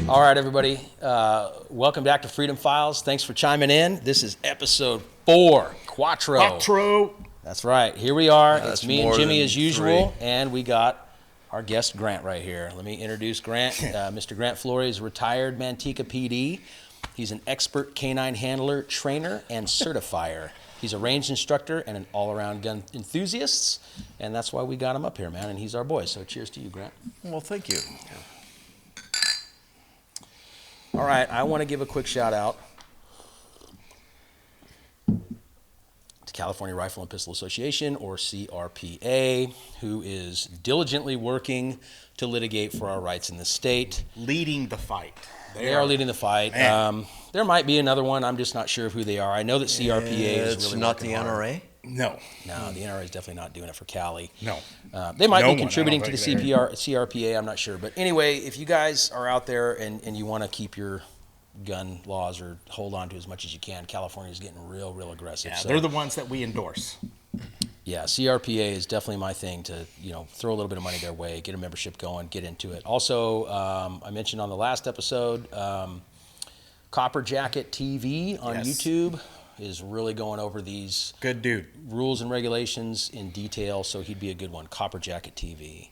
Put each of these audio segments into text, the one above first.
All right, everybody. Welcome back to Freedom Files. Thanks for chiming in. This is episode 4, Quattro. That's right. Here we are. It's me and Jimmy as usual, and we got our guest Grant right here. Let me introduce Grant. Mr. Grant Flory is a retired Manteca PD. He's an expert canine handler, trainer, and certifier. He's a range instructor and an all-around gun enthusiast, and that's why we got him up here, man, and he's our boy. So cheers to you, Grant. Well, thank you. All right, I want to give a quick shout-out to California Rifle and Pistol Association, or CRPA, who is diligently working to litigate for our rights in the state. Leading the fight. They are leading the fight. There might be another one. I'm just not sure of who they are. I know that CRPA is really not the hard. NRA? No, the NRA is definitely not doing it for Cali. No. They might be contributing to the CRPA. I'm not sure. But anyway, if you guys are out there and you want to keep your gun laws or hold on to as much as you can, California is getting real aggressive. Yeah, so, they're the ones that we endorse. Yeah, CRPA is definitely my thing to, throw a little bit of money their way, get a membership going, get into it. Also, I mentioned on the last episode, Copper Jacket TV on YouTube is really going over these good dude rules and regulations in detail, so he'd be a good one. Copper Jacket TV.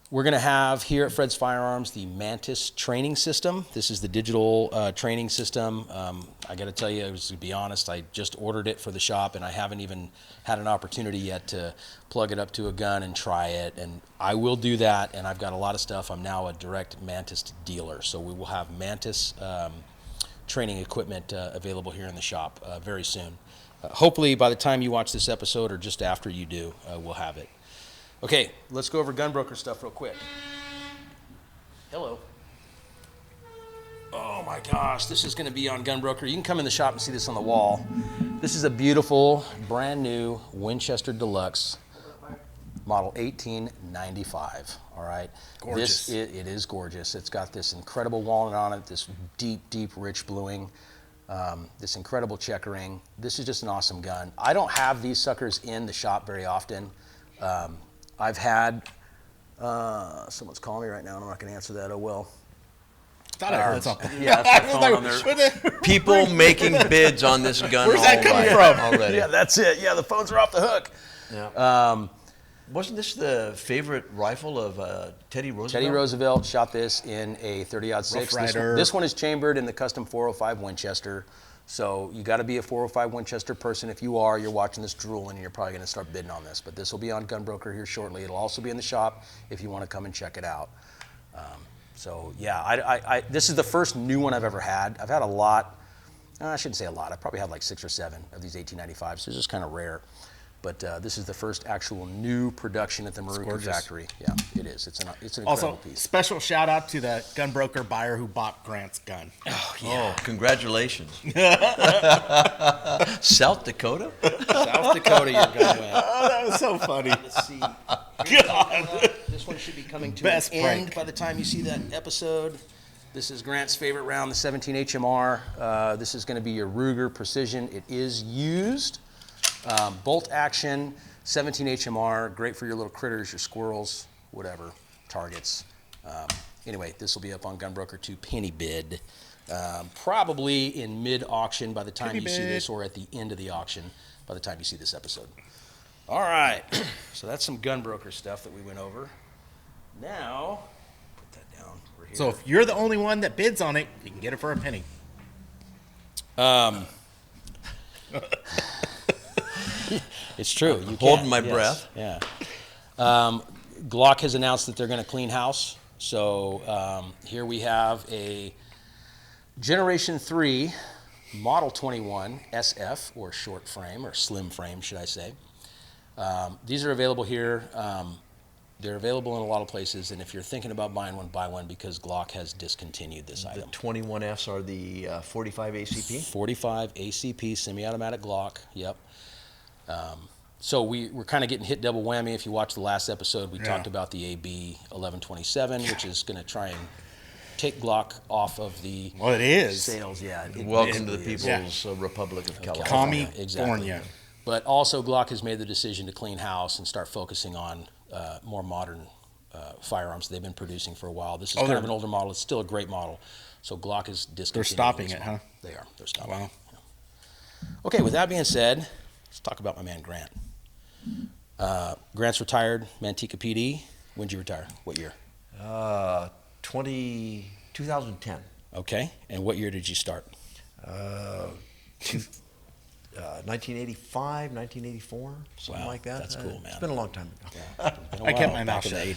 We're going to have here at Fred's Firearms the Mantis training system. This is the digital training system. I got to tell you, to be honest, I just ordered it for the shop, and I haven't even had an opportunity yet to plug it up to a gun and try it. And I will do that, and I've got a lot of stuff. I'm now a direct Mantis dealer, so we will have Mantis training equipment available here in the shop very soon. Hopefully, by the time you watch this episode or just after you do, we'll have it. Okay, let's go over gun broker stuff real quick. Hello. Oh my gosh, this is going to be on Gun Broker. You can come in the shop and see this on the wall. This is a beautiful, brand new Winchester Deluxe, model 1895. All right. Gorgeous. It is gorgeous. It's got this incredible walnut on it, this deep, rich bluing, this incredible checkering. This is just an awesome gun. I don't have these suckers in the shop very often. I've had, someone's calling me right now, and I'm not going to answer that. Oh, well. Thought I heard something. Yeah, that's my phone on there. People making bids on this gun. Where's that coming from? Already. Yeah, that's it. Yeah, the phones are off the hook. Yeah. Wasn't this the favorite rifle of Teddy Roosevelt? Teddy Roosevelt shot this in a 30-06. This one is chambered in the custom 405 Winchester. So you got to be a 405 Winchester person. If you are, you're watching this drooling, and you're probably going to start bidding on this. But this will be on Gun Broker here shortly. It'll also be in the shop if you want to come and check it out. So yeah, this is the first new one I've ever had. I've had a lot. I shouldn't say a lot. I probably had like 6 or 7 of these 1895s. So it's just kind of rare. But this is the first actual new production at the Maruca factory. Yeah, it is. It's an incredible Also, piece. special shout out to the gun broker buyer who bought Grant's gun. Oh, yeah. Oh, congratulations. South Dakota? South Dakota, your gun went. Oh, that was so funny. Let's see. God. This one should be coming to Best an end prank. by the time you see that episode. This is Grant's favorite round, the 17 HMR. This is going to be your Ruger Precision. It is used. Bolt action, 17 HMR, great for your little critters, your squirrels, whatever, targets. Anyway, this will be up on Gun Broker to penny bid, probably in mid-auction by the time you see this, or at the end of the auction by the time you see this episode. All right, so that's some Gun Broker stuff that we went over. Now, put that down. We're here. So if you're the only one that bids on it, you can get it for a penny. It's true. You Holding my breath. Yeah. Glock has announced that they're going to clean house. So here we have a Generation 3 Model 21 SF, or short frame, or slim frame, should I say. These are available here. They're available in a lot of places, and if you're thinking about buying one, buy one, because Glock has discontinued this item. The 21Fs are the 45 ACP? 45 ACP semi-automatic Glock, yep. So we're kind of getting hit double whammy. If you watch the last episode, we talked about the AB 1127, which is going to try and take Glock off of the sales. Yeah. Welcome to the People's Republic of California. California. Exactly. But also Glock has made the decision to clean house and start focusing on more modern firearms they've been producing for a while. This is Oh, kind of they're- an older model. It's still a great model. So Glock is discontinuing. They're stopping this it, model. huh? They are. They're stopping. Wow. It. Yeah. Okay, with that being said, let's talk about my man Grant. Grant's retired, Manteca PD. When did you retire? What year? 2010. Okay, and what year did you start? 1985, 1984, something Wow, like that. that's cool, man. It's been a long time ago. Been a I kept while, my back mouth in shut. the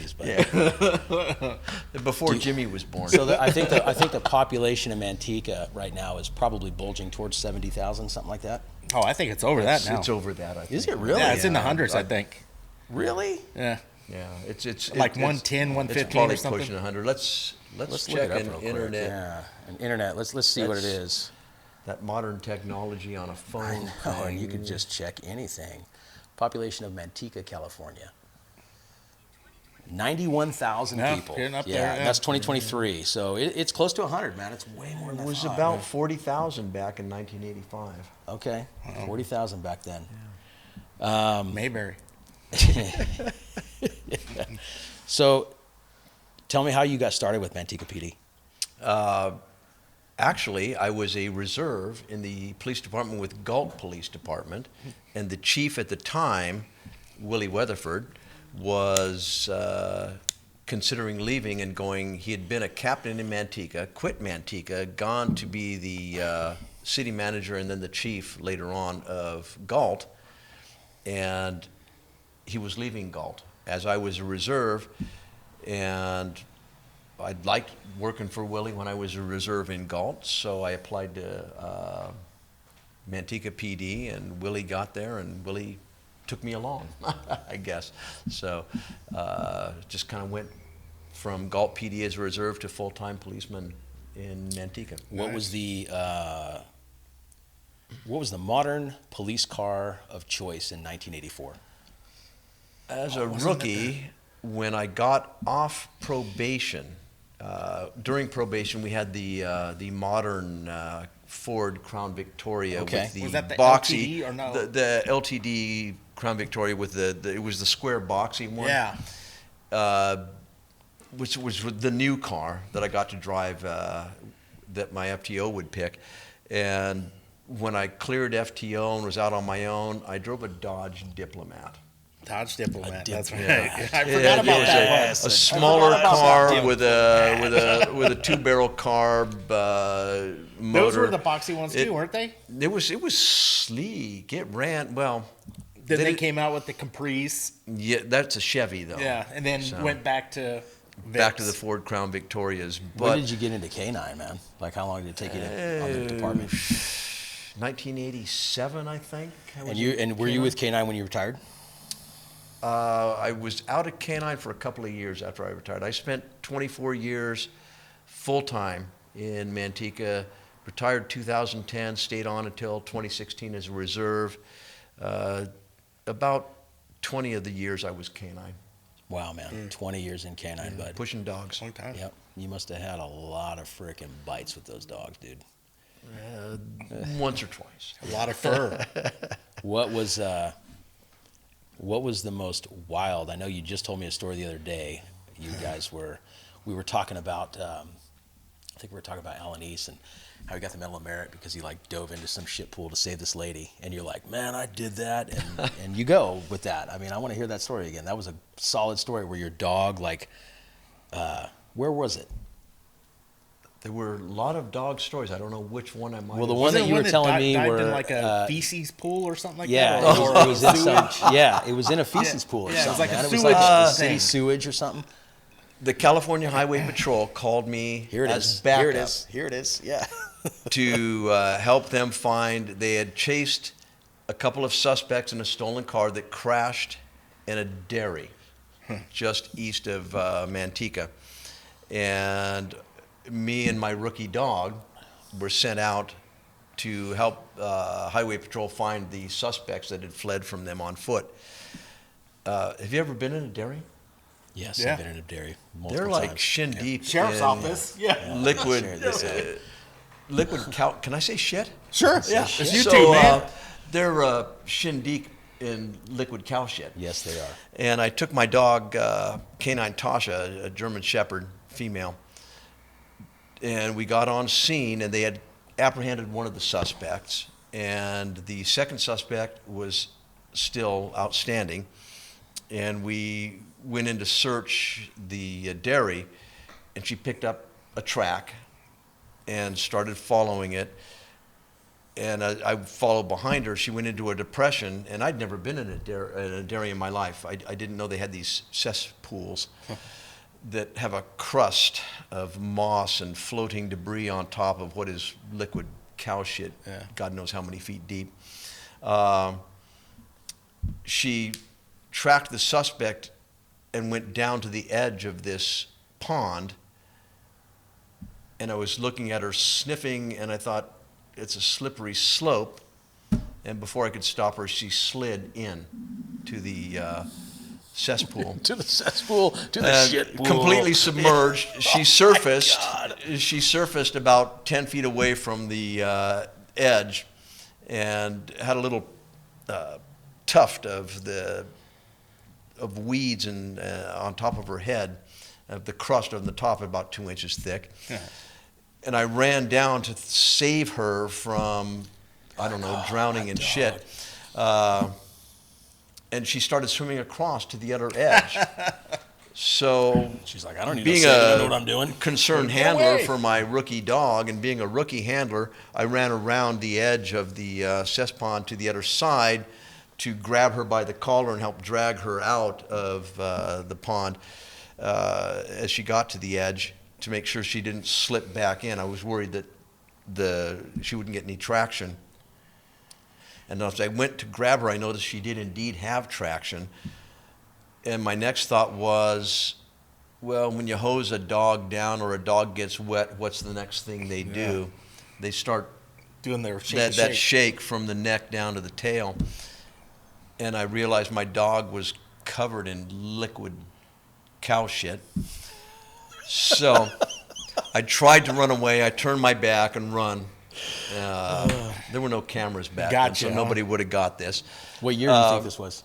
80s, but Before Jimmy was born. so I think the population of Manteca right now is probably bulging towards 70,000, something like that. Oh, I think it's over that now. It's over that, I think. Is it really? Yeah, it's in the Yeah, hundreds, I think. Really? Yeah. Yeah, it's Like it's- 110, 115 it's probably or something? pushing 100. Let's Let's look check it up an real quick. internet. Yeah, an internet. Let's see what it That's- is. That modern technology on a phone. Oh, and you could just check anything. Population of Manteca, California. 91,000 Yeah, people. getting up yeah, there, yeah. that's 2023. So it's close to 100, man. It's way more than It I was thought. about 40,000 back in 1985. Okay, 40,000 back then. Mayberry. So, tell me how you got started with Manteca PD. Actually, I was a reserve in the police department with Galt Police Department, and the chief at the time, Willie Weatherford, was considering leaving and going. He had been a captain in Manteca, quit Manteca, gone to be the city manager and then the chief later on of Galt, and he was leaving Galt. As I was a reserve, and I liked working for Willie when I was a reserve in Galt, so I applied to Manteca PD, and Willie got there, and Willie took me along, I guess. So just kind of went from Galt PD as a reserve to full-time policeman in Manteca. What was the modern police car of choice in 1984? As a rookie, when I got off probation, during probation, we had the modern Ford Crown Victoria Okay. with the Was that the boxy, LTD or no? the LTD Crown Victoria with it was the square boxy one. Yeah. Which was the new car that I got to drive that my FTO would pick. And when I cleared FTO and was out on my own, I drove a Dodge Diplomat. Dodge Diplomat. That's right. Diplomat. I It forgot about was that a one. smaller about that car one. with a 2-barrel carb motor. Those were the boxy ones It- too, weren't they? It was sleek. It ran well. Then they it- came out with the Caprice. Yeah, that's a Chevy though. Yeah, and then So- went back to Back to the Vicks. Ford Crown Victorias, When but did you get into K9, man? Like, how long did it take you to, on the department? 1987, I think. I was And in were you K9. with K9 when you retired? I was out of K9 for a couple of years after I retired. I spent 24 years full-time in Manteca, retired 2010, stayed on until 2016 as a reserve. About 20 of the years I was K9, Wow, man. 20 years in K9, bud. pushing dogs. Long time. Yep. You must have had a lot of freaking bites with those dogs, dude. Once or twice. A lot of fur. What was the most wild? I know you just told me a story the other day. You guys we were talking about, I think we were talking about Alan East and how he got the Medal of Merit because he like dove into some shit pool to save this lady. And you're like, man, I did that. And you go with that. I mean, I want to hear that story again. That was a solid story where your dog, like, where was it? There were a lot of dog stories. I don't know which one I might Well, the have- one that you were telling me dived were in like a feces pool or something like yeah, that. it was in some, yeah, it was in a feces pool or Yeah, it was something. like a man. It was sewage like thing. city sewage or something. The California Highway Patrol called me Here it as is. backup Here it is. Here it is. Yeah. to help them find. They had chased a couple of suspects in a stolen car that crashed in a dairy just east of Manteca. And me and my rookie dog were sent out to help Highway Patrol find the suspects that had fled from them on foot. Have you ever been in a dairy? Yes, Yeah. I've been in a dairy multiple They're like times. shin deep Sheriff's in office. Yeah. liquid, Sure, they say. liquid cow. Can I say shit? Sure. Yeah. It's shit. YouTube, So, man. they're shin deep in liquid cow shit. Yes, they are. And I took my dog, Canine Tasha, a German Shepherd female, and we got on scene, and they had apprehended one of the suspects, and the second suspect was still outstanding. And we went in to search the dairy, and she picked up a track and started following it. And I followed behind her. She went into a depression, and I'd never been in a dairy in my life. I didn't know they had these cesspools that have a crust of moss and floating debris on top of what is liquid cow shit, God knows how many feet deep. She tracked the suspect and went down to the edge of this pond, and I was looking at her sniffing, and I thought, it's a slippery slope, and before I could stop her, she slid in to the cesspool. To the cesspool, to the shit pool. Completely submerged. She surfaced. She surfaced about 10 feet away from the edge, and had a little tuft of weeds and on top of her head, the crust on the top about 2 inches thick. And I ran down to save her from, I don't know, drowning in shit. And she started swimming across to the other edge. So She's like, I don't need to being say I know what I'm doing. concerned handler for my rookie dog, and being a rookie handler, I ran around the edge of the cesspond to the other side to grab her by the collar and help drag her out of the pond as she got to the edge, to make sure she didn't slip back in. I was worried that she wouldn't get any traction. And as I went to grab her, I noticed she did indeed have traction. And my next thought was, well, when you hose a dog down or a dog gets wet, what's the next thing they do? They start Doing their that shake from the neck down to the tail. And I realized my dog was covered in liquid cow shit. So I tried to run away. I turned my back and run. There were no cameras back then, so nobody would have got this. What year do you think this was?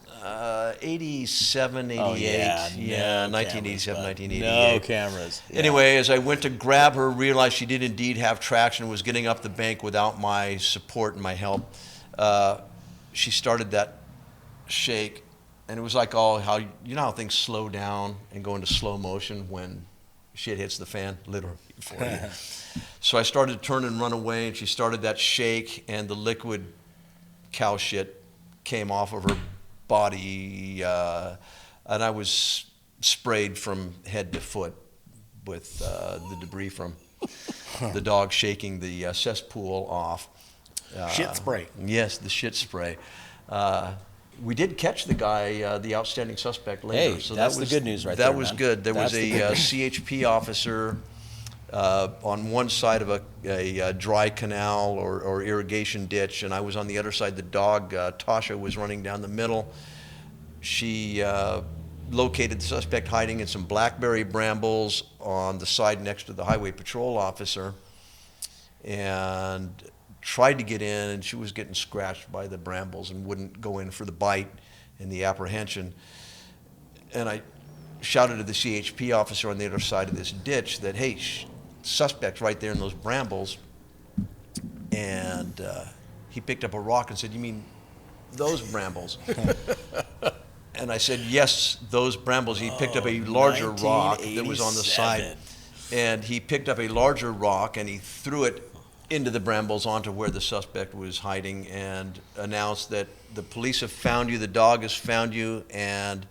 87, 88. Oh, yeah, 1987, cameras, 1988. No cameras. Yeah. Anyway, as I went to grab her, realized she did indeed have traction, was getting up the bank without my support and my help. She started that shake, and it was like how how things slow down and go into slow motion when shit hits the fan, literally for you. So I started to turn and run away, and she started that shake, and the liquid cow shit came off of her body, and I was sprayed from head to foot with the debris from the dog shaking the cesspool off. Shit spray. Yes, the shit spray. We did catch the guy, the outstanding suspect later. Hey, so that's that was the good news right that there, was man. good. There That's was the a good news. CHP officer on one side of a dry canal or irrigation ditch, and I was on the other side. The dog, Tasha, was running down the middle. She located the suspect hiding in some blackberry brambles on the side next to the highway patrol officer, and tried to get in, and she was getting scratched by the brambles and wouldn't go in for the bite and the apprehension. And I shouted to the CHP officer on the other side of this ditch that, hey, suspect's right there in those brambles. And he picked up a rock and said, you mean those brambles? And I said, yes, those brambles. He picked up a larger rock that was on the side. And he picked up a larger rock and he threw it into the brambles onto where the suspect was hiding, and announced that the police have found you, the dog has found you, and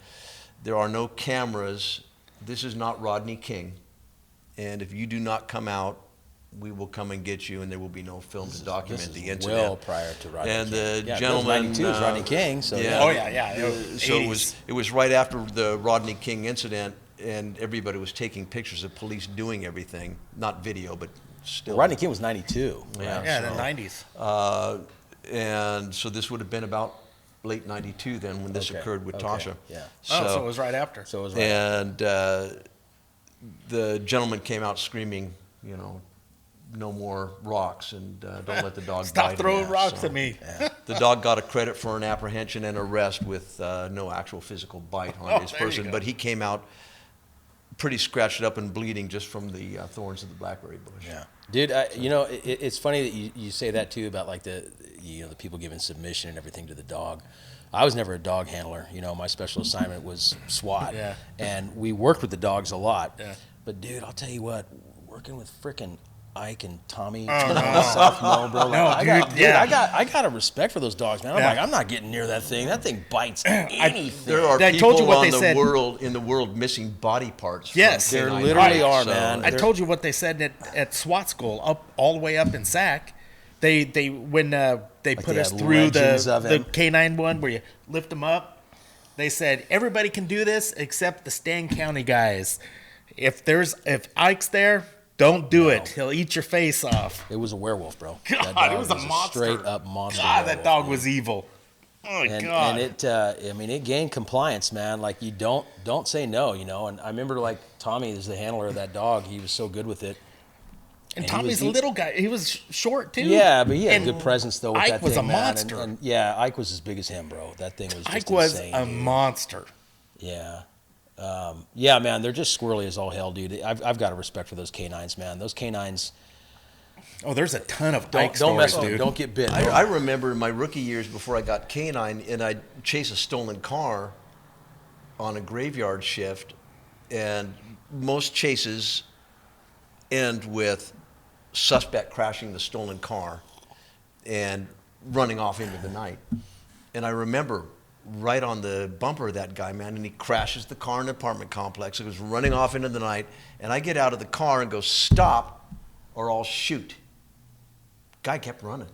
there are no cameras. This is not Rodney King. And if you do not come out, we will come and get you, and there will be no film to document the incident. Well prior to Rodney and King. the gentleman, 92 is Rodney King, so yeah. Oh yeah. So it was right after the Rodney King incident, and everybody was taking pictures of police doing everything, not video, but still. Rodney King was 92. Yeah, so, the 90s. And so this would have been about late 92 then when this occurred with Tasha. Yeah. So it was right after. So it was right. And the gentleman came out screaming, no more rocks, and don't let the dog bite. Stop throwing him. rocks So, at me. Yeah. The dog got a credit for an apprehension and arrest with no actual physical bite on his there you person, go. but he came out pretty scratched up and bleeding just from the thorns of the blackberry bush. Yeah, dude. It's funny that you say that too about like the people giving submission and everything to the dog. I was never a dog handler. My special assignment was SWAT, Yeah. and we worked with the dogs a lot. Yeah. But dude, I'll tell you what, working with frickin' Ike and Tommy, no. South Mo, bro. No, I got a respect for those dogs, man. I'm Yeah. like, I'm not getting near that thing. That thing bites anything. There are I people told you what on they the said. in the world missing body parts. from Yes. There canine literally bites, are, so- man. I told you what they said at SWAT school, all the way up in SAC. They when they put they us had through legends of the him. canine one where you lift them up. They said everybody can do this except the Stan County guys. If Ike's there, don't do it. He'll eat your face off. It was a werewolf, bro. God, That dog it was a monster. straight up monster. God, that werewolf, dog dude. was evil. Oh my And God. it gained compliance, man. Like you don't say no, And I remember like Tommy is the handler of that dog. He was so good with it. And he Tommy's a was- little guy. He was short too. Yeah, but he had And good presence though with Ike that was thing, a man. monster. And yeah, Ike was as big as him, bro. That thing was just Ike was insane, a dude. monster. Yeah. Yeah, man, they're just squirrely as all hell, dude. I've got a respect for those canines, man. Those canines Oh, there's a ton of Ike don't stories, mess with them. dude. Don't get bit. I remember in my rookie years before I got canine, and I'd chase a stolen car on a graveyard shift, and most chases end with suspect crashing the stolen car and running off into the night. And I remember right on the bumper of that guy, man, and he crashes the car in an apartment complex. It was running off into the night, and I get out of the car and go, "Stop, or I'll shoot." Guy kept running.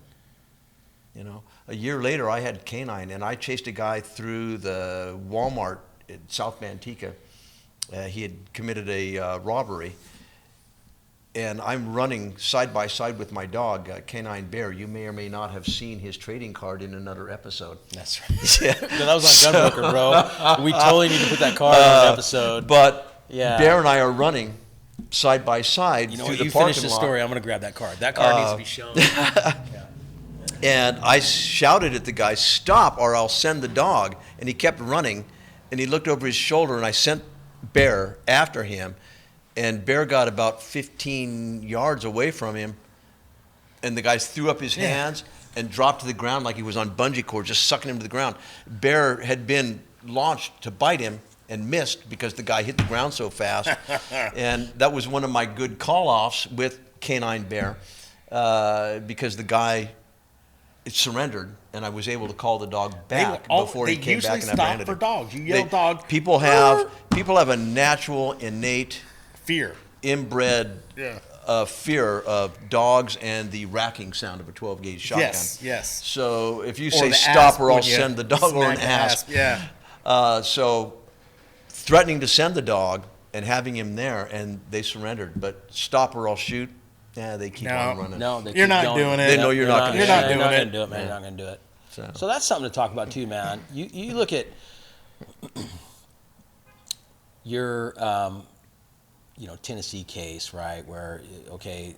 A year later, I had canine, and I chased a guy through the Walmart in South Manteca. He had committed a robbery, and I'm running side by side with my dog, Canine Bear. You may or may not have seen his trading card in another episode. That's right. Yeah. That was on Gunbroker, bro. We totally need to put that card on the episode. But Yeah. Bear and I are running side by side through the you parking finish the lot. story. I'm going to grab that card. That card needs to be shown. And I shouted at the guy, "Stop, or I'll send the dog." And he kept running, and he looked over his shoulder, and I sent Bear after him. And Bear got about 15 yards away from him, and the guy threw up his hands and dropped to the ground like he was on bungee cord, just sucking him to the ground. Bear had been launched to bite him and missed because the guy hit the ground so fast. And that was one of my good call-offs with Canine Bear, because the guy surrendered, and I was able to call the dog back before he came back and They usually apprehended stop for him. dogs. You yell dog. People have a natural, innate, Fear. inbred Yeah. fear of dogs and the racking sound of a 12-gauge shotgun. Yes. So if you Or say the stop asp or I'll when you send the dog, or an smack the asp. Yeah. So threatening to send the dog and having him there, and they surrendered. But stop or I'll shoot, they keep No. on running. No, they You're keep not going. doing it. They know you're not gonna You're not doing You're not it. going to do it, man. You're not going to do it. So that's something to talk about too, man. You look at your Tennessee case, right? Where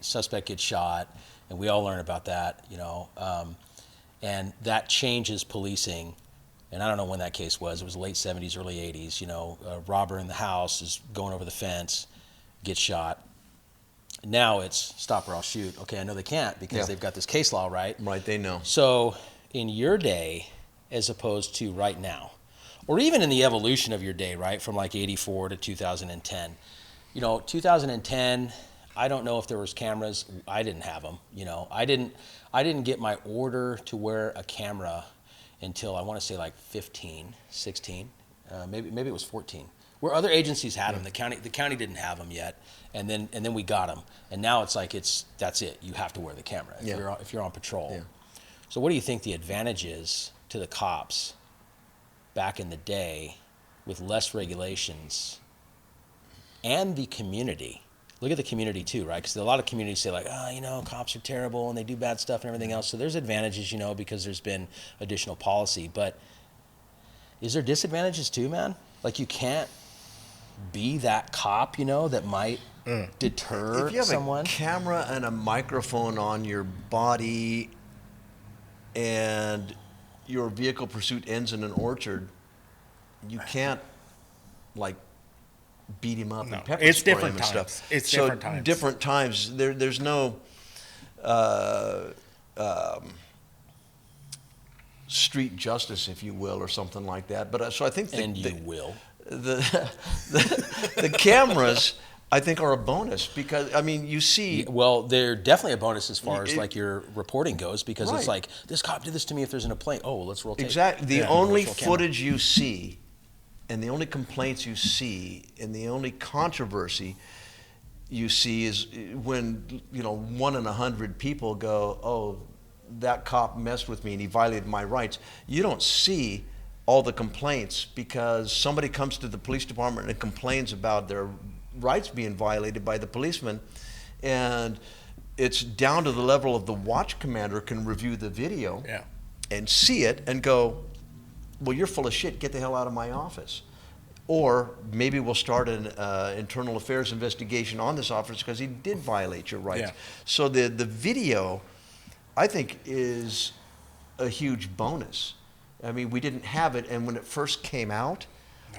suspect gets shot, and we all learn about that, and that changes policing. And I don't know when that case was. It was late 70s, early 80s. A robber in the house is going over the fence, gets shot. Now it's stop or I'll shoot. Okay, I know they can't because they've got this case law, right? Right, they know. So in your day, as opposed to right now, or even in the evolution of your day, right, from like 84 to 2010, 2010, I don't know if there was cameras. I didn't have them. I didn't get my order to wear a camera until I want to say like 15, 16, maybe it was 14. Where other agencies had them, the county didn't have them yet, and then we got them, and now it's like that's it. You have to wear the camera if you're on patrol. Yeah. So what do you think the advantage is to the cops back in the day with less regulations and the community? Look at the community too, right? Because a lot of communities say like, cops are terrible and they do bad stuff and everything else. So there's advantages, because there's been additional policy. But is there disadvantages too, man? Like you can't be that cop, that might deter If you have someone. a camera and a microphone on your body, and your vehicle pursuit ends in an orchard, you can't like beat him up and pepper it's spray different him and times. stuff. It's so different times. Different times. There's no street justice, if you will, or something like that. But so I think the cameras, I think, are a bonus because, I mean, you see. Well, they're definitely a bonus as far as like your reporting goes, because it's Right. like, this cop did this to me if there's an plane. Oh, let's roll tape. Exactly. The Yeah. only Let's roll camera. footage you see, and the only complaints you see, and the only controversy you see is when 1 in 100 people go, "Oh, that cop messed with me and he violated my rights." You don't see all the complaints because somebody comes to the police department and complains about their rights being violated by the policeman, and it's down to the level of the watch commander can review the video and see it and go, "Well, you're full of shit. Get the hell out of my office." Or maybe we'll start an internal affairs investigation on this officer because he did violate your rights. Yeah. So the video, I think, is a huge bonus. I mean, we didn't have it, and when it first came out,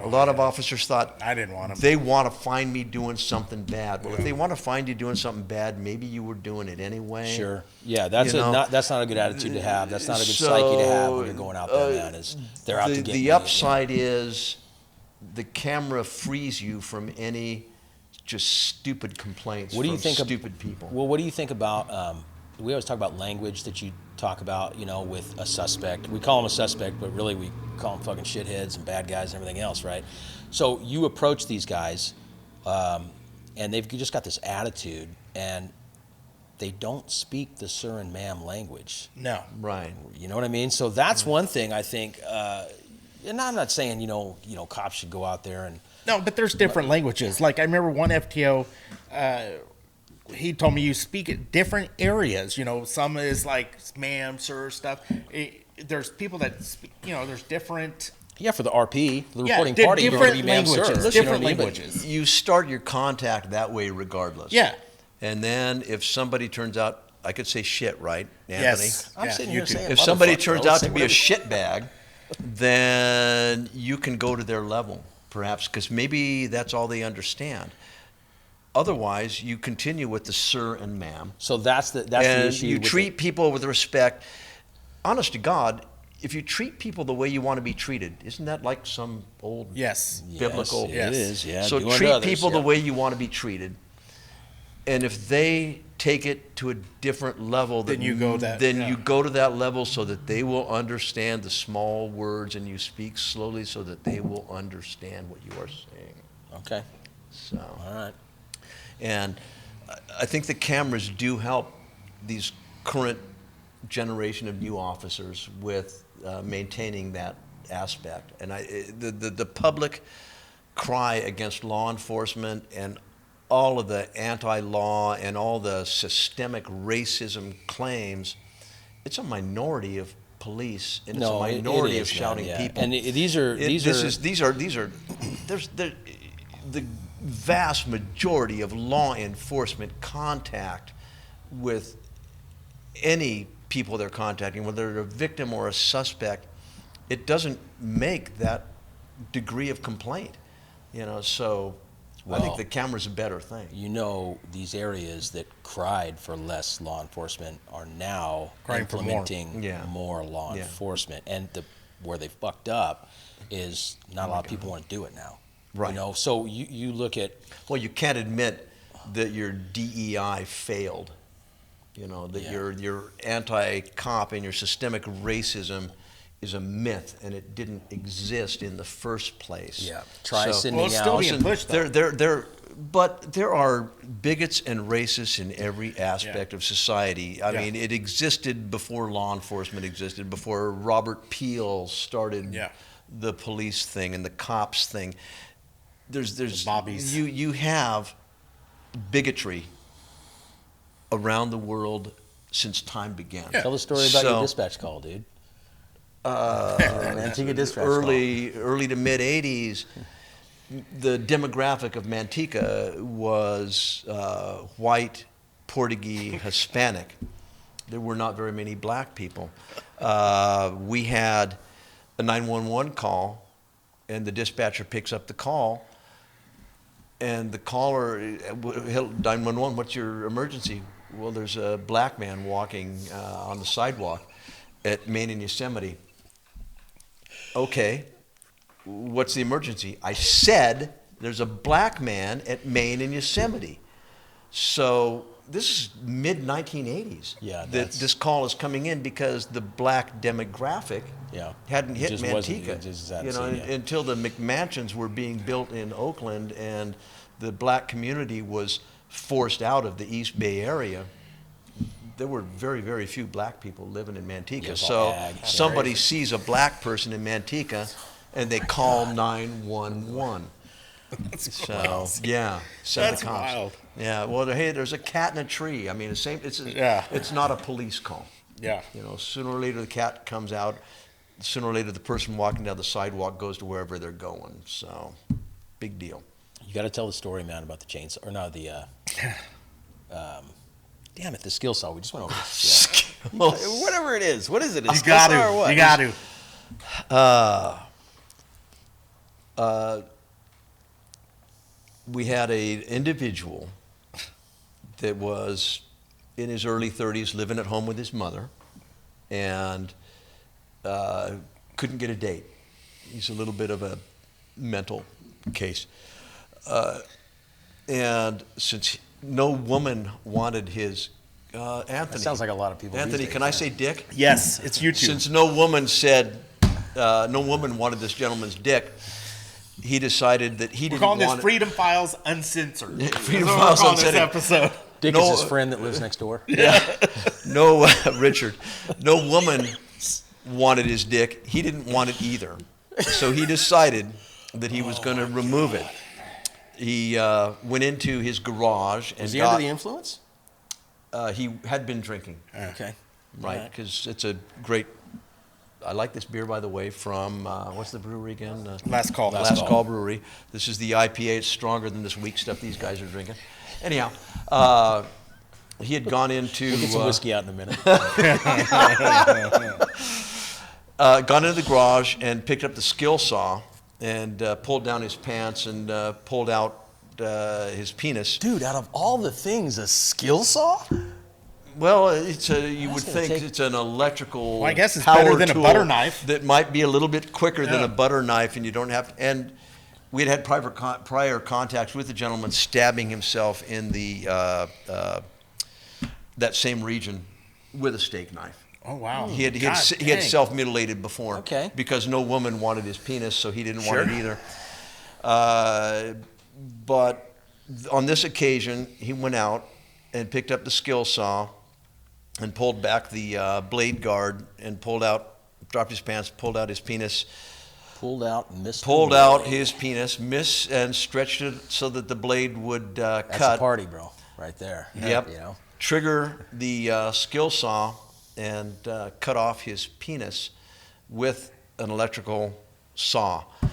a lot of officers thought, I didn't want 'em. They want to find me doing something bad. Well, if they want to find you doing something bad, maybe you were doing it anyway. Sure. Yeah, that's that's not a good attitude to have. That's not a good So, psyche to have when you're going out there, man. Is they're out to get the you. upside is the camera frees you from any just stupid complaints What do you from think of- stupid people. Well, what do you think about? We always talk about language that you talk about, with a suspect. We call them a suspect, but really we call them fucking shitheads and bad guys and everything else, right? So you approach these guys, and they've just got this attitude, and they don't speak the sir and ma'am language. No. Right. You know what I mean? So that's one thing I think. And I'm not saying cops should go out there and. No, but there's different languages. Like, I remember one FTO, he told me you speak at different areas. Some is like ma'am, sir stuff. There's people that speak, there's different. Yeah, for the RP, the Yeah, reporting party, you're going to different be ma'am, sir. languages. You know what I Different mean? But languages. You start your contact that way regardless. Yeah. And then if somebody turns out, I could say shit, right, Anthony? Yes. I'm Yeah, sitting you here too. saying, If somebody motherfucker, turns bro, out say to be a whatever. shit bag, then you can go to their level, perhaps, because maybe that's all they understand. Otherwise, you continue with the sir and ma'am. So that's the and issue. you with treat people with respect. Honest to God, if you treat people the way you want to be treated, isn't that like some old Yes. biblical? Yes, it is. Yeah. So do unto treat others, people yeah. the way you want to be treated. And if they take it to a different level, Then you go that- then yeah. you go to that level so that they will understand the small words, and you speak slowly so that they will understand what you are saying. Okay. So, All right. and I think the cameras do help these current generation of new officers with maintaining that aspect. And the public cry against law enforcement and all of the anti-law and all the systemic racism claims, it's a minority of police and it's a minority of shouting people. And these are There's the vast majority of law enforcement contact with any people they're contacting, whether they're a victim or a suspect, it doesn't make that degree of complaint. So I think Well, the camera's a better thing. These areas that cried for less law enforcement are now Crying for more. implementing Yeah. more law Yeah. enforcement. And where they fucked up is not a lot of people want to do it now. Right. So you look at. Well, you can't admit that your DEI failed. That Yeah. your anti-cop and your systemic racism is a myth, and it didn't exist in the first place. Yeah. Try sending Well, it's still out. being pushed, though. But there are bigots and racists in every aspect Yeah. of society. I Yeah. mean, it existed before law enforcement existed, before Robert Peel started Yeah. the police thing and the cops thing. There's Bobbies. you have bigotry around the world since time began. Tell the story about your So- dispatch call, dude. Manteca dispatch early to mid 80s, the demographic of Manteca was white, Portuguese, Hispanic. there were not very many black people. We had a 911 call, and the dispatcher picks up the call, and the caller, 911, what's your emergency? Well, there's a black man walking on the sidewalk at Main and Yosemite. Okay, what's the emergency? I said there's a black man at Main and Yosemite. So this is mid-1980s. Yeah, that this call is coming in because the black demographic hadn't hit Manteca. Until the McMansions were being built in Oakland and the black community was forced out of the East Bay area. There were very, very few black people living in Manteca. So somebody sees a black person in Manteca and they call 911. So yeah, send the cops. Wild. Yeah, well, hey, there's a cat in a tree. I mean, it's not a police call. Yeah. Sooner or later the cat comes out. Sooner or later the person walking down the sidewalk goes to wherever they're going. So, big deal. You got to tell the story, man, about the chainsaw, or no, damn it, the skill saw. We just went over this. Yeah. Whatever it is. What is it? You got to. You got to. We had an individual that was in his early 30s, living at home with his mother, and couldn't get a date. He's a little bit of a mental case. And since no woman wanted his Anthony. That sounds like a lot of people. Anthony, can I say Dick? Yes, it's YouTube. Since no woman wanted this gentleman's dick, he decided that he didn't want it. We're calling this Freedom Files Uncensored. Freedom Files Uncensored. This episode. Dick is his friend that lives next door. Yeah. No, Richard. No woman wanted his dick. He didn't want it either. So he decided that he was going to remove it. He went into his garage and Was he under the influence? He had been drinking. Okay. Right, because it's a great. I like this beer, by the way, from what's the brewery again? Last Call. Last Call Brewery. This is the IPA. It's stronger than this weak stuff these guys are drinking. Anyhow, he had gone into. We'll get some whiskey out in a minute. Gone into the garage and picked up the skill saw and pulled down his pants and pulled out his penis. Dude, out of all the things, a skill saw? Well, you would think it's an electrical. Well, I guess it's power better than a tool butter knife. That might be a little bit quicker than a butter knife, and you don't have. And we had prior contacts with the gentleman stabbing himself in the that same region with a steak knife. Oh wow! He had self-mutilated before. Okay. Because no woman wanted his penis, so he didn't want it either. But on this occasion, he went out and picked up the skill saw and pulled back the blade guard and dropped his pants, pulled out his penis. Pulled out his penis, and stretched it so that the blade would cut. That's a party, bro, right there. Yep. You know? Trigger the skill saw and cut off his penis with an electrical saw. So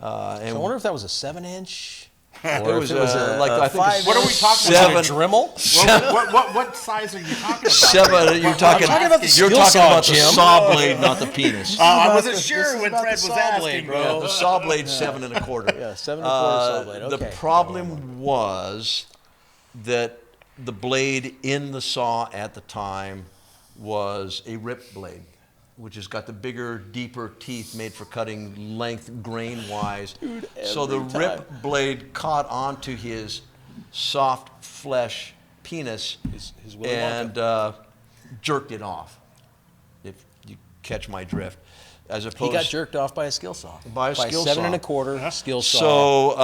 I wonder if that was a 7-inch. It was I think 5. What are we talking about? A Dremel? What size are you talking about? You're talking about the saw blade, not the penis. I wasn't sure when Fred was asking, bro. Yeah, the saw blade's 7 1/4. Yeah, 7 1/4 saw blade. Okay. The problem was that the blade in the saw at the time was a rip blade, which has got the bigger, deeper teeth made for cutting length grain-wise. So the rip blade caught onto his soft flesh penis and jerked it off, if you catch my drift. As opposed, he got jerked off by a skill saw. By a skill saw. 7 1/4 skill saw. So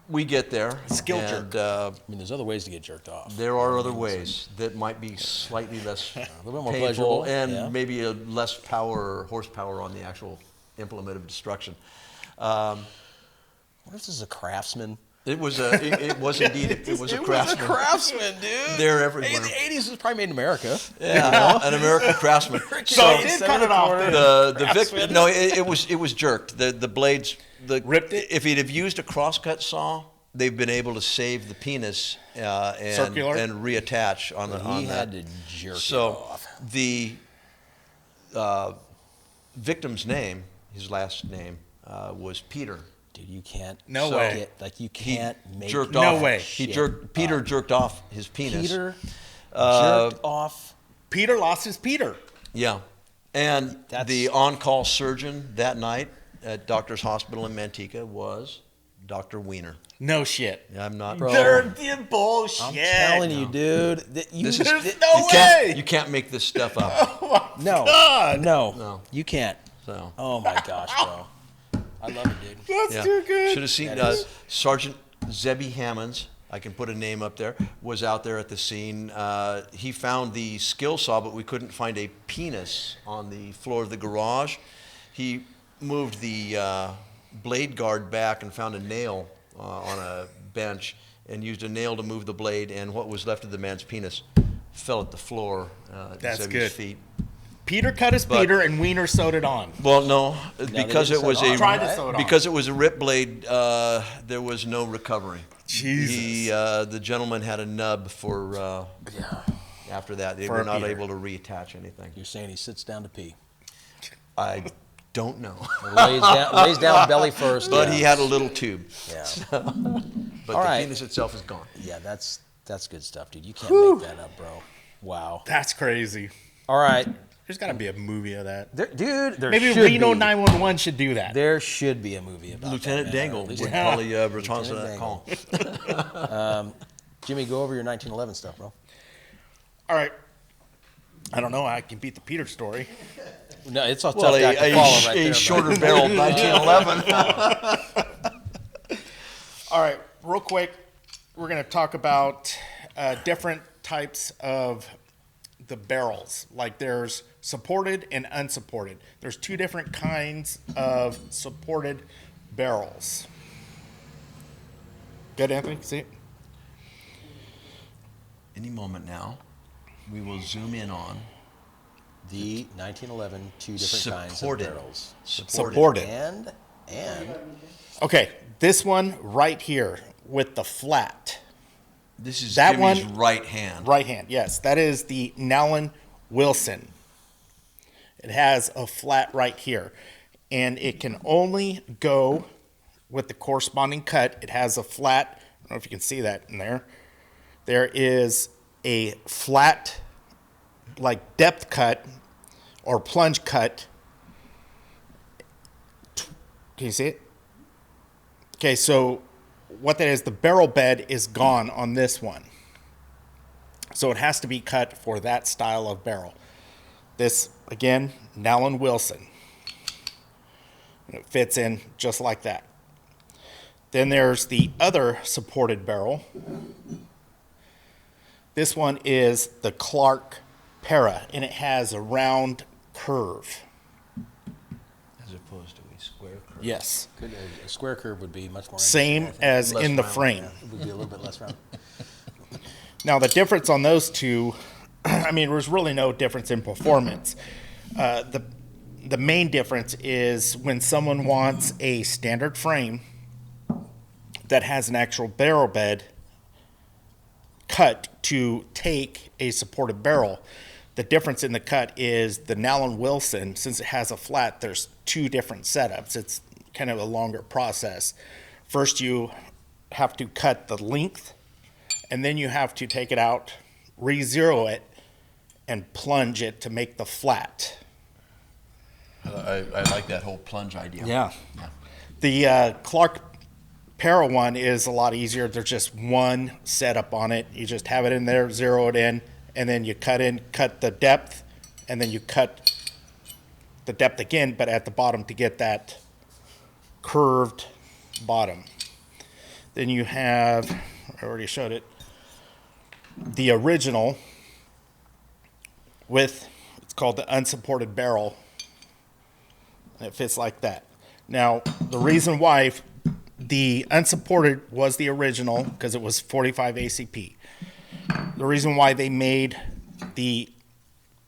we get there. Jerk. I mean, there's other ways to get jerked off. There are other ways that might be slightly less a little bit more painful pleasurable, and maybe a less horsepower on the actual implement of destruction. What if this is a Craftsman? It was indeed a Craftsman. It was a Craftsman, dude. They're everywhere. In the 80s, it was probably made in America. Yeah, an American Craftsman. So it did cut it off. The victim. No, it was jerked. The blades. Ripped it? If he'd have used a crosscut saw, they've been able to save the penis Circular? and reattach on He that. had to jerk it So off. the victim's name, his last name, was Peter. Dude, you can't. No suck way. It. Like you can't make. Jerked No off. way. Peter jerked off his penis. Peter jerked off. Peter lost his Peter. Yeah. And That's- the on-call surgeon that night at Doctor's Hospital in Manteca was Dr. Wiener. No shit. I'm not. They're bullshit. I'm telling you, dude. This is, There's you no can't- way. You can't make this stuff up. no, God. no, you can't. So. Oh my gosh, bro. I love it, dude. That's Yeah. too good. Should have seen That is- Sergeant Zebby Hammonds. I can put a name up there. Was out there at the scene. He found the skill saw, but we couldn't find a penis on the floor of the garage. He moved the blade guard back and found a nail on a bench and used a nail to move the blade. And what was left of the man's penis fell at the floor at That's Zebby's good. feet. Peter cut his But- Peter and Wiener sewed it on. Well, no, they because didn't it was sew it on. Tried to sew it on. because it was a rip blade. There was no recovery. Jesus. The gentleman had a nub for Yeah. after that. They For were a not Peter. able to reattach anything. You're saying he sits down to pee. I don't know, Lays down belly first. but yeah. he had a little tube. Yeah. But All the right. penis itself is gone. Yeah, that's good stuff, dude. You can't make that up, bro. Wow. That's crazy. All right, There's got to be a movie of that. dude. There Maybe should Reno be. 911 should do that. There should be a movie about Lieutenant that, man. Dangle Or at least- would Yeah. probably respond to Lieutenant that call. Jimmy, go over your 1911 stuff, bro. All right. I don't know. I can beat the Peter story. No, it's a tough Well, guy to follow right a there. shorter barreled 1911. All right. Real quick, we're going to talk about different types of the barrels. Like there's supported and unsupported. There's two different kinds of supported barrels. Good, Anthony? See it? Any moment now, we will zoom in on The 1911, two different kinds of supported. barrels. Supported. And Okay. This one right here with the flat. This is That Jimmy's one- right hand. Right hand, yes. That is the Nowlin Wilson. It has a flat right here. And it can only go with the corresponding cut. It has a flat, I don't know if you can see that in there. There is a flat, like depth cut or plunge cut. Can you see it? Okay, so what that is, the barrel bed is gone on this one. So it has to be cut for that style of barrel. This, again, Nowlin Wilson. And it fits in just like that. Then there's the other supported barrel. This one is the Clark Para, and it has a round curve. As opposed to a square curve. Yes. a square curve would be much more Same interesting, I think. as Less in the round, frame. It would be a little bit less round. Now, the difference on those two, I mean, there's really no difference in performance. The main difference is when someone wants a standard frame that has an actual barrel bed cut to take a supported barrel. The difference in the cut is the Nowlin Wilson, since it has a flat, there's two different setups. It's kind of a longer process. First, you have to cut the length, and then you have to take it out, re-zero it, and plunge it to make the flat. I like that whole plunge idea. Yeah. The Clark Para one is a lot easier. There's just one setup on it. You just have it in there, zero it in, and then you cut the depth, and then you cut the depth again, but at the bottom to get that curved bottom. Then you have, I already showed it, the original with, it's called the unsupported barrel. And it fits like that. Now, the reason why the unsupported was the original, because it was 45 ACP. The reason why they made the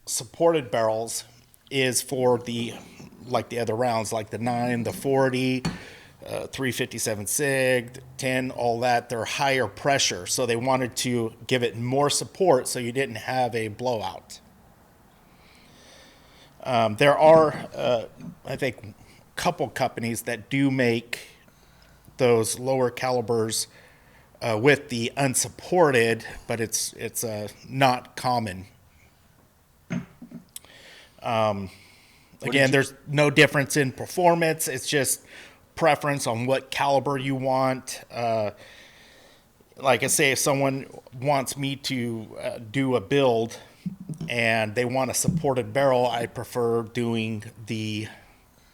supported barrels is for the, like the other rounds, like the 9, the 40, 357 SIG, 10, all that, they're higher pressure. So they wanted to give it more support so you didn't have a blowout. There are, I think, a couple companies that do make those lower calibers with the unsupported, but it's not common. Again, there's no difference in performance. It's just preference on what caliber you want. Like I say, if someone wants me to do a build and they want a supported barrel, I prefer doing the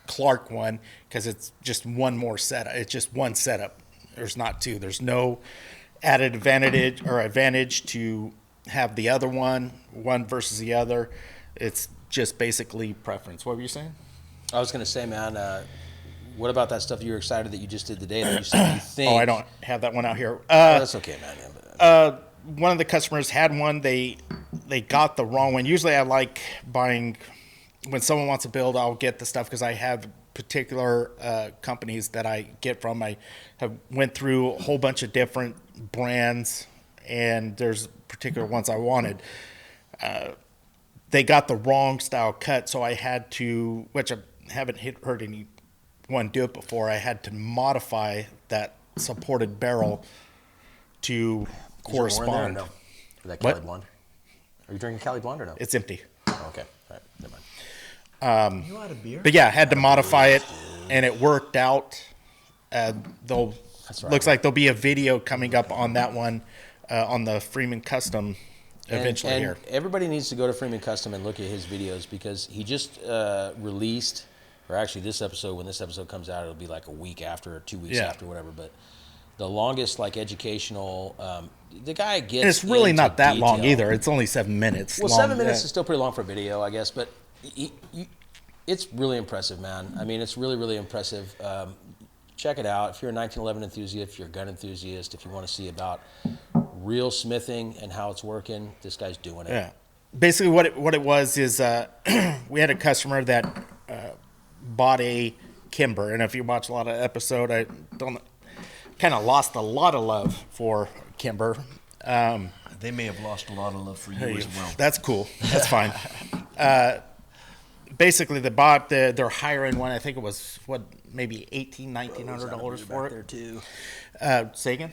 Clark one because it's just one more setup. It's just one setup. There's not two. There's no added advantage to have the other one versus the other. It's just basically preference. What were you saying? I was going to say, man, what about that stuff you were excited that you just did today that you said you think? Oh, I don't have that one out here. That's okay, man. One of the customers had one. They got the wrong one. Usually I like buying, when someone wants to build, I'll get the stuff because I have particular companies that I get from. I have went through a whole bunch of different brands, and there's particular ones I wanted. They got the wrong style cut, so I had to, which I haven't heard anyone do it before, I had to modify that supported barrel to correspond. No? That What? Cali Blonde? Are you drinking Cali Blonde or no? It's empty. Oh, okay. All right. Never mind. You out of beer? But yeah, I had to modify it, and it worked out. Though That's right. looks like there'll be a video coming up on that one on the Freeman Custom eventually and here. Everybody needs to go to Freeman Custom and look at his videos because he just released, or actually this episode, when this episode comes out, it'll be like a week after or 2 weeks Yeah. after, whatever. But the longest, like, educational, the guy gets And it's really into not that long detail. either. It's only 7 minutes. Well, long. 7 minutes Yeah. is still pretty long for a video, I guess, but it's really impressive, man. I mean, it's really, really impressive. Check it out. If you're a 1911 enthusiast, if you're a gun enthusiast, if you want to see about real smithing and how it's working, this guy's doing it. Yeah. Basically, what it was is we had a customer that bought a Kimber, and if you watch a lot of episode, I don't kind of lost a lot of love for Kimber. They may have lost a lot of love for you as well. That's cool. That's fine. Basically, they bought their higher end one. I think it was maybe $1,800-$1,900 for There it. too. Say again?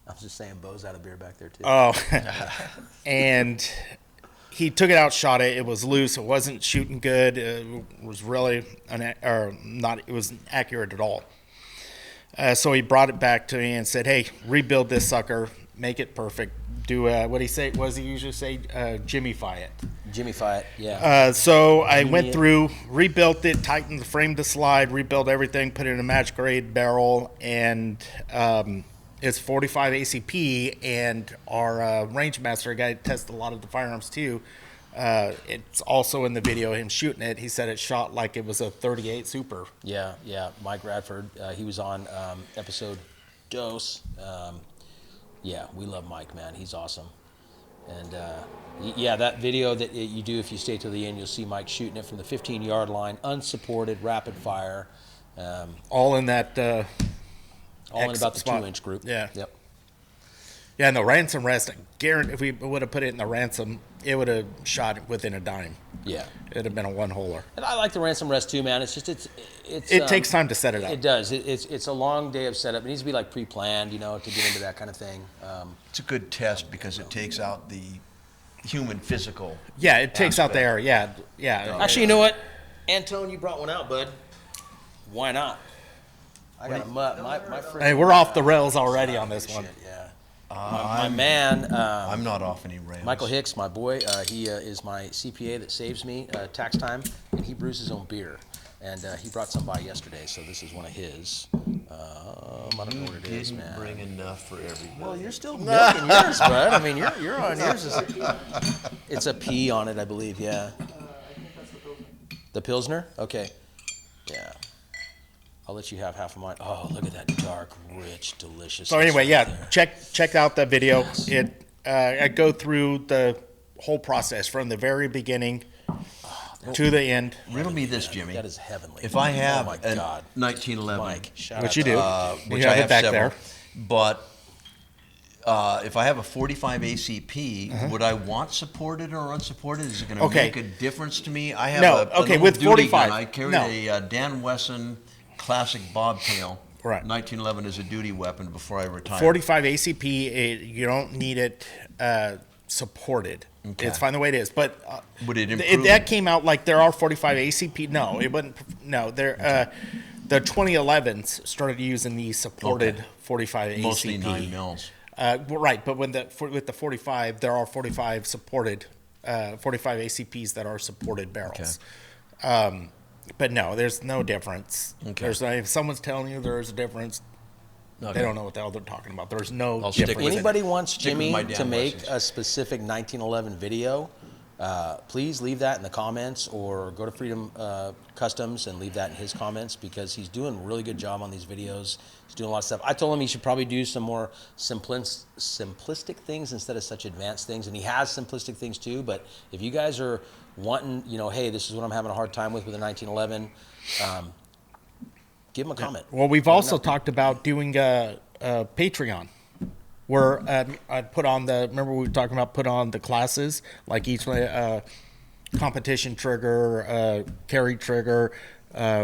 I was just saying, Bo's out of beer back there too. Oh, and he took it out, shot it. It was loose. It wasn't shooting good. It was really not. It wasn't accurate at all. So he brought it back to me and said, "Hey, rebuild this sucker, make it perfect. Do what he say? What does he usually say? Jimmyfy it." Jimmyfy it, yeah. So I Jimmy went it. through, rebuilt it, tightened the frame to slide, rebuilt everything, put it in a match grade barrel, and it's 45 ACP. And our range master guy tested a lot of the firearms too. It's also in the video him shooting it. He said it shot like it was a 38 Super. Yeah. Mike Radford, he was on episode Dose. Yeah, we love Mike, man. He's awesome. And that video that you do, if you stay till the end, you'll see Mike shooting it from the 15-yard line, unsupported, rapid fire. All in that. All in X about the spot. 2-inch group. Yeah. Yep. Yeah, and the ransom rest, I guarantee if we would have put it in the ransom, it would have shot within a dime. Yeah. It'd have been a one-holer. And I like the ransom rest too, man. It's just It takes time to set it up. It does. It's a long day of setup. It needs to be like pre-planned, to get into that kind of thing. It's a good test because it takes out the human physical. Yeah, it takes out the aspect. air. Yeah. Actually, you know what, Antone, you brought one out, bud. Why not? I got my friend. Hey, we're off the rails already on this one. Shit, yeah. My man, I'm not off any rails. Michael Hicks, my boy, he is my CPA that saves me tax time, and he brews his own beer. And he brought some by yesterday, so this is one of his. I don't know what it is, Didn't man. bring enough for everybody. Well, you're still milking yours, bud. I mean, you're on yours. It's a P on it, I believe. Yeah. I think that's the Pilsner. The Pilsner? Okay. Yeah. I'll let you have half of mine. Oh, look at that dark, rich, delicious. So anyway, yeah, check out that video. I go through the whole process from the very beginning to the end. Riddle me this, Jimmy. That is heavenly. If I have oh my a God. 1911, Mike, shout Which out you to- do. which You I have it have back several, there. but if I have a 45 ACP, would I want supported or unsupported? Is it going to Okay. make a difference to me? I have No, an okay, old with duty 45, gun. I carried no. a Dan Wesson classic bobtail. Right. 1911 as a duty weapon before I retired. 45 ACP, you don't need it supported. Okay. It's fine the way it is. But Would it improve that it? came out like there are 45 ACP. No, it wouldn't. No, there. The 2011s started using the supported Okay. 45 ACP. Mostly 9 mils. Right, but with the 45, there are 45 supported, 45 ACPs that are supported barrels. But no, there's no difference. Okay. There's if someone's telling you there's a difference, Okay. they don't know what the hell they're talking about. There's no I'll stick difference. with it. Anybody wants Stick with Jimmy my to Dan make Wessons. a specific 1911 video, please leave that in the comments or go to Freedom Customs and leave that in his comments because he's doing a really good job on these videos. He's doing a lot of stuff. I told him he should probably do some more simplistic things instead of such advanced things, and he has simplistic things too. But if you guys are wanting, hey, this is what I'm having a hard time with the 1911, give him a comment. Well, we've also talked about doing a Patreon, where I put on remember we were talking about put on the classes, like each competition trigger, carry trigger,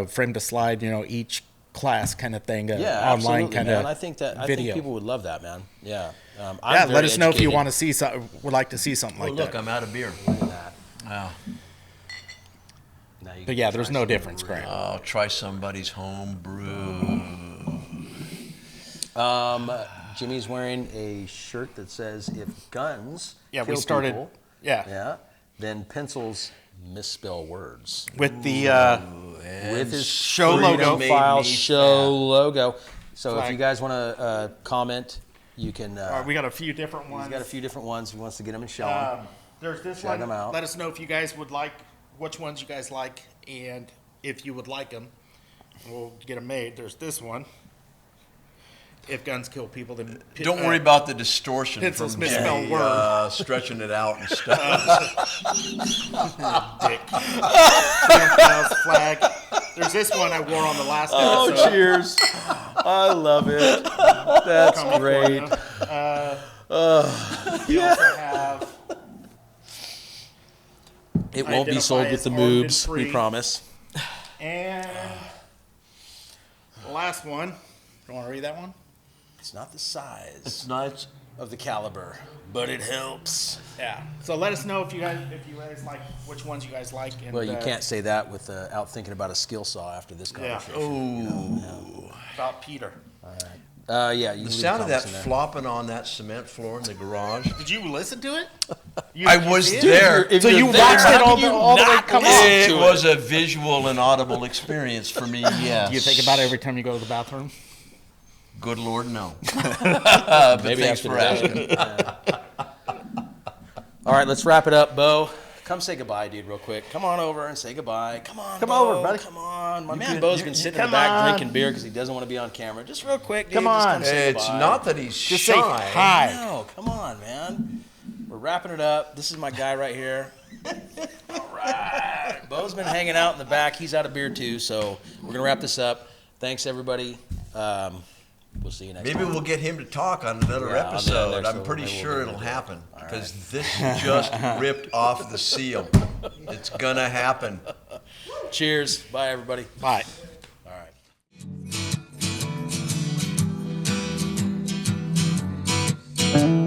frame to slide, each class kind of thing, Yeah, online absolutely, kind man. of I think video. people would love that, man. Yeah. I'm Yeah, very let us know if you educated want to see would like to see something Oh, like look, that. I'm out of beer. in that. Wow. Now you But can yeah, try there's no some difference, real- Grant. I'll try somebody's home brew. Jimmy's wearing a shirt that says, "If guns Yeah, we kill started. people, Yeah, then pencils misspell words." with the With his show Freedom logo. Made File me show logo. So if Flag. you guys want to comment, you can. we got a few different ones. He's got a few different ones. He wants to get them and show them. There's this Check one. 'em out. Let us know if you guys would like which ones you guys like, and if you would like them, we'll get them made. There's this one. If guns kill people, then Don't worry about the distortion pencils from misspelled Jimmy, word. stretching it out and stuff. Dick. Freedom Files flag. There's this one I wore on the last episode. Cheers! I love it. That's great. We also have. It won't be sold with the Identify as moobs, armed and we free. promise. And the last one. You want to read that one? It's not the size It's nice. of the caliber, but it helps. Yeah. So let us know if you guys like which ones you guys like. And, Well, you can't say that without thinking about a skill saw after this Yeah. conversation. About Peter. Yeah, you The can leave sound of that comments in there. flopping on that cement floor in the garage. Did you listen to it? I was did? there. If So you're you there, watched how it all can you the way not come listen out? It to was a visual and audible experience for me, yes. Do you think about it every time you go to the bathroom? Good Lord, no. But Maybe thanks after for that. asking. All right, let's wrap it up, Bo. Come say goodbye, dude, real quick. Come on over and say goodbye. Come on, Come Bo. over, buddy. Come on. My man good. Bo's You- been you- sitting in the come back on. drinking beer because he doesn't want to be on camera. Just real quick, dude. Come Just on. come say It's goodbye. not that he's Just shy. say hi. No, come on, man. We're wrapping it up. This is my guy right here. All right. Bo's been hanging out in the back. He's out of beer too, so we're going to wrap this up. Thanks, everybody. We'll see you next Maybe time. we'll get him to talk on another Yeah, on the episode. next I'm one, pretty maybe we'll sure get it'll into it. happen All because this just ripped off the seal. It's gonna happen. Cheers. Bye, everybody. Bye. All right.